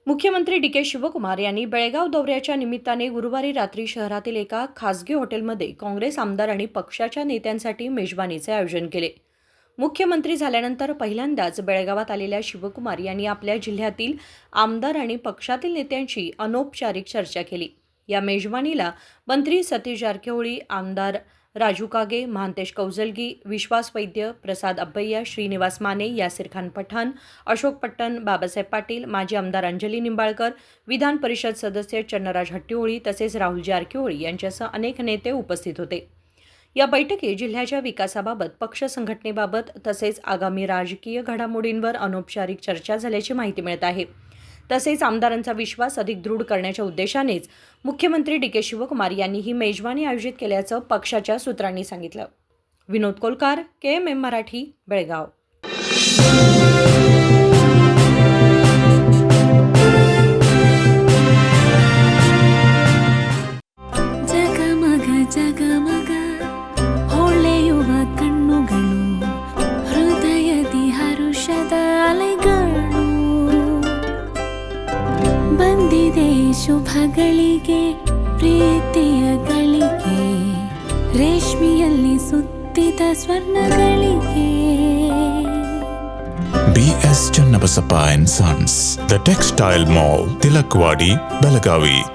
मुख्यमंत्री डी.के. शिवकुमार यांनी बेळगाव दौऱ्याच्या निमित्ताने गुरुवारी रात्री शहरातील एका खासगी हॉटेलमध्ये काँग्रेस आमदार आणि पक्षाच्या नेत्यांसाठी मेजबानीचे आयोजन केले. मुख्यमंत्री झाल्यानंतर पहिल्यांदाच बेळगावात आलेल्या शिवकुमार यांनी आपल्या जिल्ह्यातील आमदार आणि पक्षातील नेत्यांशी अनौपचारिक चर्चा केली. या मेजबानीला मंत्री सतीश जारकिहोळी, आमदार राजू कागे, महांतेश कौजलगी, विश्वास वैद्य, प्रसाद अब्बैया, श्रीनिवास माने, यासिर खान पठाण, अशोक पट्टण, बाबासाहेब पाटील, माजी आमदार अंजली निंबाळकर, विधान परिषद सदस्य चन्नराज हट्टीहोळी तसेच राहुल जारकिहोळी यांच्यासह अनेक नेते उपस्थित होते. या बैठकीत जिल्ह्याच्या विकासाबाबत, पक्ष संघटनेबाबत तसेच आगामी राजकीय घडामोडींवर अनौपचारिक चर्चा झाल्याची माहिती मिळत आहे. तसेच आमदारांचा विश्वास अधिक दृढ करण्याच्या उद्देशानेच मुख्यमंत्री डी.के. शिवकुमार यांनी ही मेजबानी आयोजित केल्याचं पक्षाच्या सूत्रांनी सांगितलं. विनोद कोलकार, KMM मराठी, बेळगाव. ಜಗಮಗ ಜಗಮಗ ಹೊಳೆಯುವ ಕಣ್ಣುಗಳು, ಹೃದಯದಿ ಹರುಷದ ಅಲೆಗಳು. ಬಂದಿದೆ ಶುಭಗಳಿಗೆ, ಪ್ರೀತಿಯ ಗಳಿಗೆ, ರೇಷ್ಮೆಯಲ್ಲಿ ಸುತ್ತಿದ ಸ್ವರ್ಣಗಳಿಗೆ. BS Channabasappa and Sons, The Textile Mall, Tilakwadi, Belagavi.